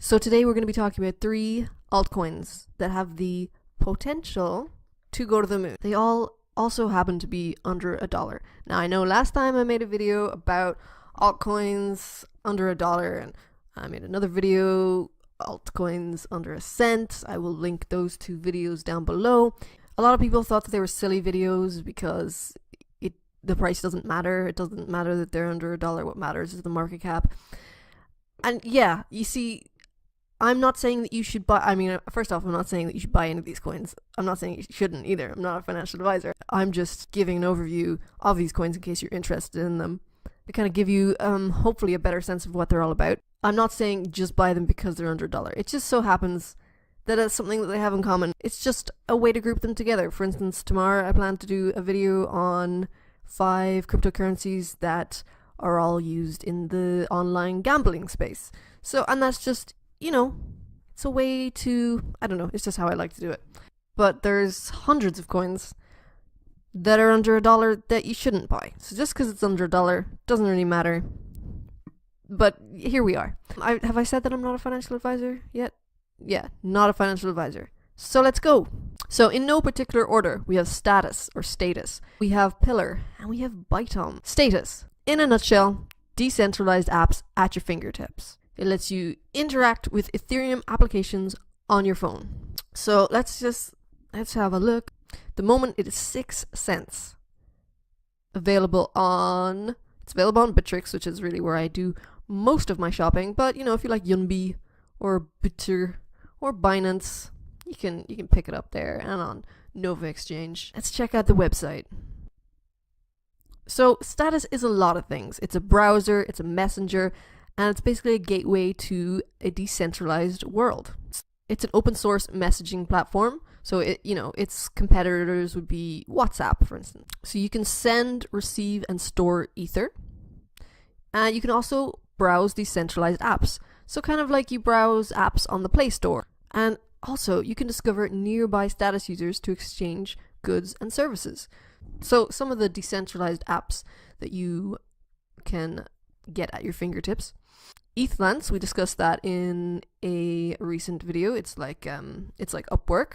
So today we're going to be talking about 3 altcoins that have the potential to go to the moon. They all also happen to be under $1. Now I know last time I made a video about altcoins under $1, and I made another video, altcoins under a cent. I will link those 2 videos down below. A lot of people thought that they were silly videos because the price doesn't matter. It doesn't matter that they're under $1. What matters is the market cap. And yeah, you see, I'm not saying that you should buy, first off, I'm not saying that you should buy any of these coins. I'm not saying you shouldn't either. I'm not a financial advisor. I'm just giving an overview of these coins in case you're interested in them, to kind of give you, hopefully, a better sense of what they're all about. I'm not saying just buy them because they're under $1. It just so happens that it's something that they have in common. It's just a way to group them together. For instance, tomorrow I plan to do a video on 5 cryptocurrencies that are all used in the online gambling space. So, and that's just, it's a way to, I don't know, it's just how I like to do it. But there's hundreds of coins that are under $1 that you shouldn't buy. So just because it's under $1 doesn't really matter. But here we are. Have I said that I'm not a financial advisor yet? Yeah, not a financial advisor. So let's go. So in no particular order, we have status or status, we have pillar, and we have Bytom. Status. In a nutshell, decentralized apps at your fingertips. It lets you interact with Ethereum applications on your phone. So let's have a look. The moment it is 6 cents. It's available on Bittrex, which is really where I do most of my shopping. But if you like Yunbi or Bitter or Binance, you can pick it up there and on Nova Exchange. Let's check out the website. So status is a lot of things. It's a browser, it's a messenger, and it's basically a gateway to a decentralized world. It's an open source messaging platform. So its competitors would be WhatsApp, for instance. So you can send, receive, and store Ether. And you can also browse decentralized apps. So kind of like you browse apps on the Play Store. And also, you can discover nearby status users to exchange goods and services. So some of the decentralized apps that you can get at your fingertips. ETHLance, we discussed that in a recent video. It's like Upwork.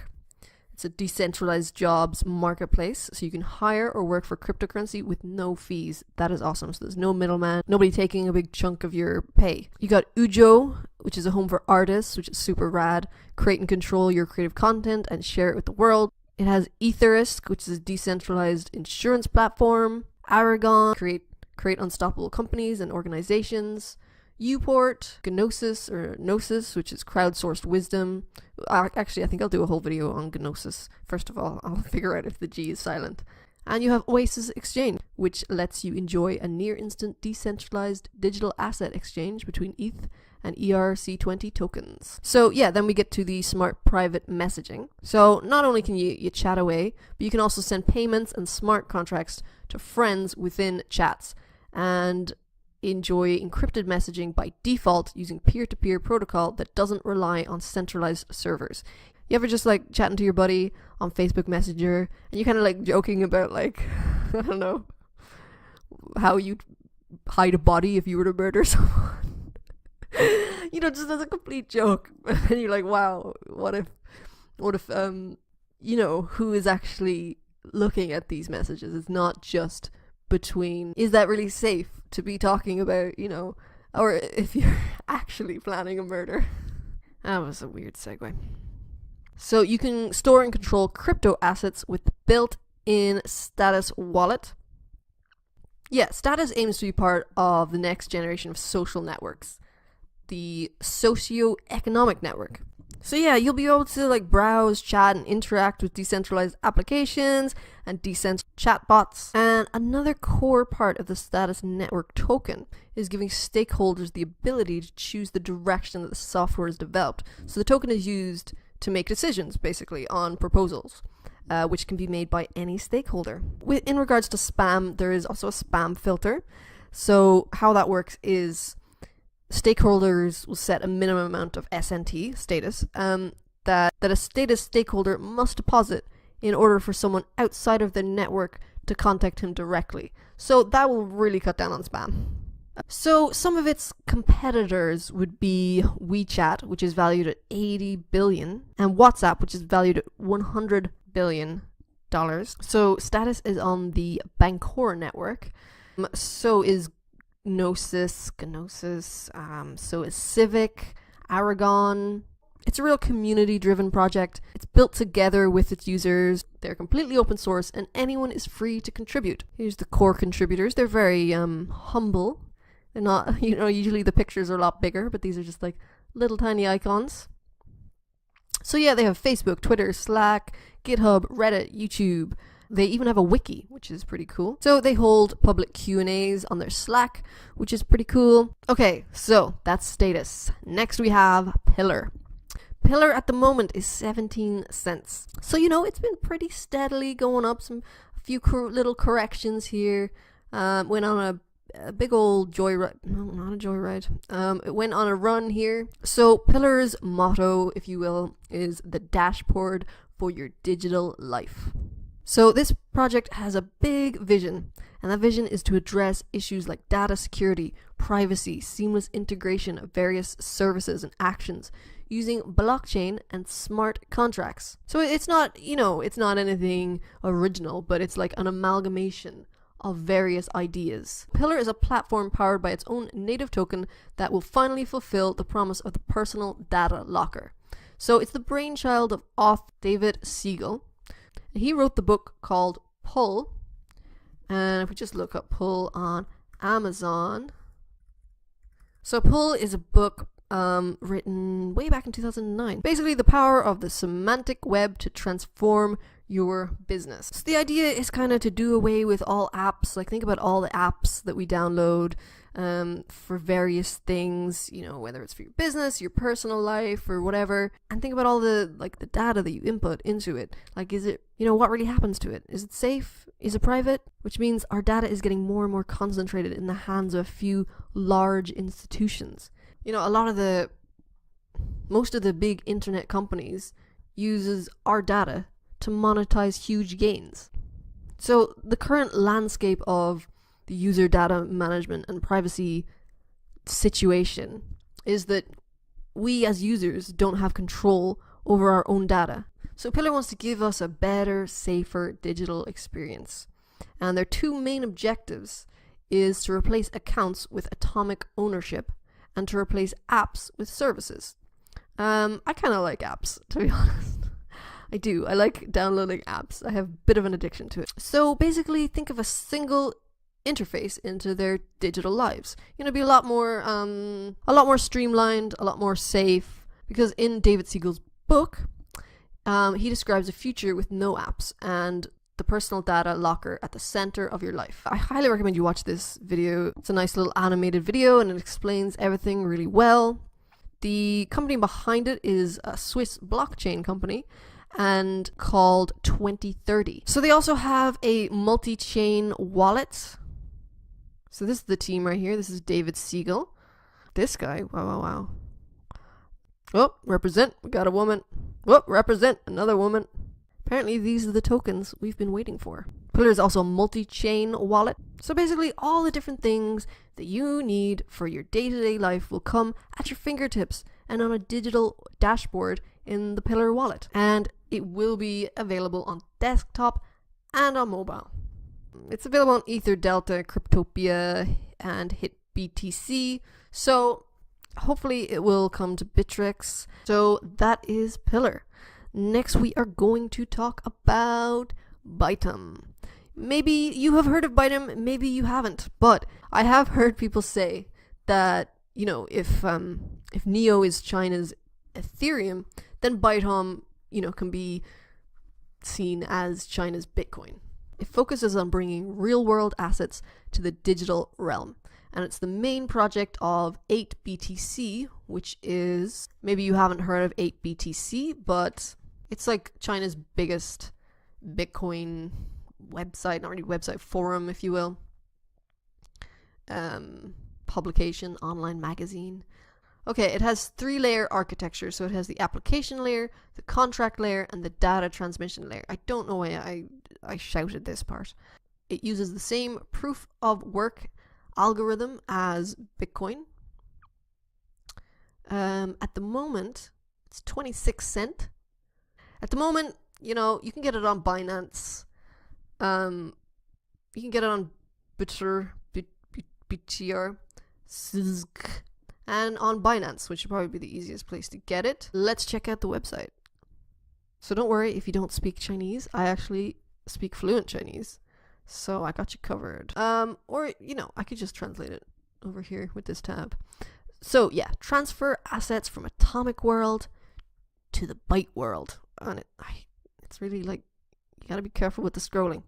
It's a decentralized jobs marketplace, so you can hire or work for cryptocurrency with no fees. That is awesome. So there's no middleman, nobody taking a big chunk of your pay. You got Ujo, which is a home for artists, which is super rad. Create and control your creative content and share it with the world. It has Etherisk, which is a decentralized insurance platform. Aragon, create unstoppable companies and organizations. Uport, Gnosis, which is crowdsourced wisdom. Actually, I think I'll do a whole video on Gnosis. First of all, I'll figure out if the G is silent. And you have Oasis Exchange, which lets you enjoy a near-instant decentralized digital asset exchange between ETH and ERC20 tokens. So yeah, then we get to the smart private messaging. So not only can you chat away, but you can also send payments and smart contracts to friends within chats. And enjoy encrypted messaging by default using peer-to-peer protocol that doesn't rely on centralized servers. You ever just chatting to your buddy on Facebook Messenger and you kind of joking about I don't know, how you'd hide a body if you were to murder someone? Just as a complete joke. And you're like, wow, what if who is actually looking at these messages? It's not just between, is that really safe to be talking about, or if you're actually planning a murder. That was a weird segue. So you can store and control crypto assets with built-in Status wallet. Yeah, Status aims to be part of the next generation of social networks, the socio-economic network. So yeah, you'll be able to browse, chat, and interact with decentralized applications and decentralized chatbots. And another core part of the Status Network token is giving stakeholders the ability to choose the direction that the software is developed. So the token is used to make decisions, basically, on proposals, which can be made by any stakeholder. In regards to spam, there is also a spam filter. So how that works is stakeholders will set a minimum amount of SNT, status, that a status stakeholder must deposit in order for someone outside of their network to contact him directly. So that will really cut down on spam. So some of its competitors would be WeChat, which is valued at 80 billion, and WhatsApp, which is valued at 100 billion dollars. So Status is on the Bancor network. So is Gnosis, so is Civic, Aragon. It's a real community-driven project. It's built together with its users. They're completely open source, and anyone is free to contribute. Here's the core contributors. They're very humble. They're not, usually the pictures are a lot bigger, but these are just like little tiny icons. So yeah, they have Facebook, Twitter, Slack, GitHub, Reddit, YouTube. They even have a wiki, which is pretty cool. So they hold public Q&As on their Slack, which is pretty cool. Okay, so that's Status. Next we have Pillar. Pillar at the moment is 17 cents. So, it's been pretty steadily going up. A few little corrections here. Went on a big old joyride. No, not a joyride. It went on a run here. So Pillar's motto, if you will, is the dashboard for your digital life. So this project has a big vision, and that vision is to address issues like data security, privacy, seamless integration of various services and actions using blockchain and smart contracts. So it's not, it's not anything original, but it's like an amalgamation of various ideas. Pillar is a platform powered by its own native token that will finally fulfill the promise of the personal data locker. So it's the brainchild of author David Siegel. He wrote the book called Pull, and if we just look up Pull on Amazon. So Pull is a book written way back in 2009. Basically the power of the semantic web to transform your business. So the idea is kind of to do away with all apps. Like, think about all the apps that we download for various things, whether it's for your business, your personal life, or whatever, and think about all the data that you input into it. Like, is it, what really happens to it? Is it safe? Is it private? Which means our data is getting more and more concentrated in the hands of a few large institutions. Most of the big internet companies uses our data to monetize huge gains. So the current landscape of the user data management and privacy situation is that we as users don't have control over our own data. So Pillar wants to give us a better, safer digital experience. And their two main objectives is to replace accounts with atomic ownership and to replace apps with services. I kind of like apps, to be honest. I do. I like downloading apps. I have a bit of an addiction to it. So basically, think of a single interface into their digital lives. Be a lot more streamlined, a lot more safe. Because in David Siegel's book, he describes a future with no apps and the personal data locker at the center of your life. I highly recommend you watch this video. It's a nice little animated video and it explains everything really well. The company behind it is a Swiss blockchain company and called 2030. So they also have a multi-chain wallet. So this is the team right here. This is David Siegel. This guy, wow. Oh, represent, we got a woman. Oh, represent, another woman. Apparently these are the tokens we've been waiting for. Pillar is also a multi-chain wallet. So basically all the different things that you need for your day-to-day life will come at your fingertips and on a digital dashboard in the Pillar wallet. And it will be available on desktop and on mobile. It's available on Ether, Delta, Cryptopia, and HitBTC. So hopefully it will come to Bittrex. So that is Pillar. Next, we are going to talk about Bytum. Maybe you have heard of Bytum, maybe you haven't, but I have heard people say that, if Neo is China's Ethereum, then Bytum, can be seen as China's Bitcoin. It focuses on bringing real-world assets to the digital realm. And it's the main project of 8BTC, which is, maybe you haven't heard of 8BTC, but it's like China's biggest Bitcoin website, not really website, forum, if you will. Publication, online magazine. Okay, it has 3-layer architecture. So it has the application layer, the contract layer, and the data transmission layer. I don't know why I shouted this part. It uses the same proof of work algorithm as Bitcoin. At the moment, it's 26 cent. At the moment, you can get it on Binance. You can get it on BTR, and on Binance, which would probably be the easiest place to get it. Let's check out the website. So don't worry if you don't speak Chinese. I actually speak fluent Chinese, so I got you covered. Or, I could just translate it over here with this tab. So yeah, transfer assets from atomic world to the byte world. And it's really like, you gotta be careful with the scrolling.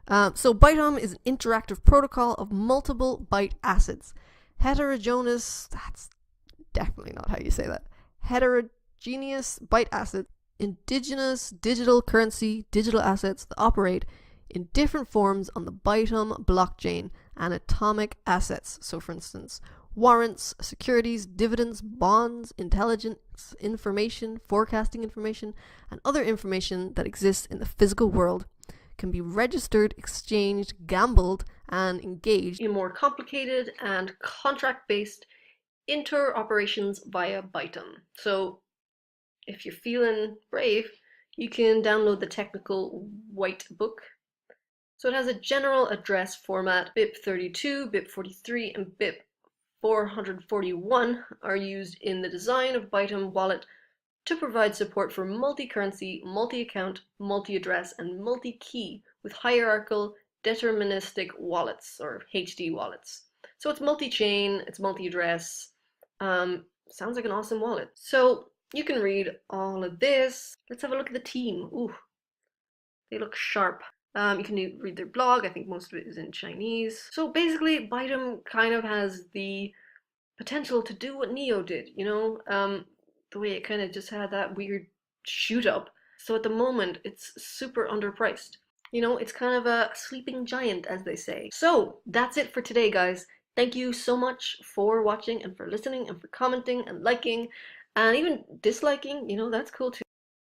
So Bytom is an interactive protocol of multiple byte assets. Heterogeneous, that's definitely not how you say that. Heterogeneous byte assets, indigenous digital currency, digital assets that operate in different forms on the Bytom blockchain, and atomic assets. So for instance, warrants, securities, dividends, bonds, intelligence information, forecasting information, and other information that exists in the physical world can be registered, exchanged, gambled, and engaged in more complicated and contract-based inter-operations via Bytom. So if you're feeling brave, you can download the technical white book. So it has a general address format. BIP32, BIP43, and BIP441 are used in the design of Bytom wallet to provide support for multi-currency, multi-account, multi-address, and multi-key with hierarchical deterministic wallets, or HD wallets. So it's multi-chain, it's multi-address. Sounds like an awesome wallet. So you can read all of this. Let's have a look at the team. Ooh, they look sharp. You can read their blog. I think most of it is in Chinese. So basically, Bytom kind of has the potential to do what Neo did, the way it kind of just had that weird shoot up. So at the moment, it's super underpriced. It's kind of a sleeping giant, as they say. So that's it for today, guys. Thank you so much for watching and for listening and for commenting and liking and even disliking. That's cool too.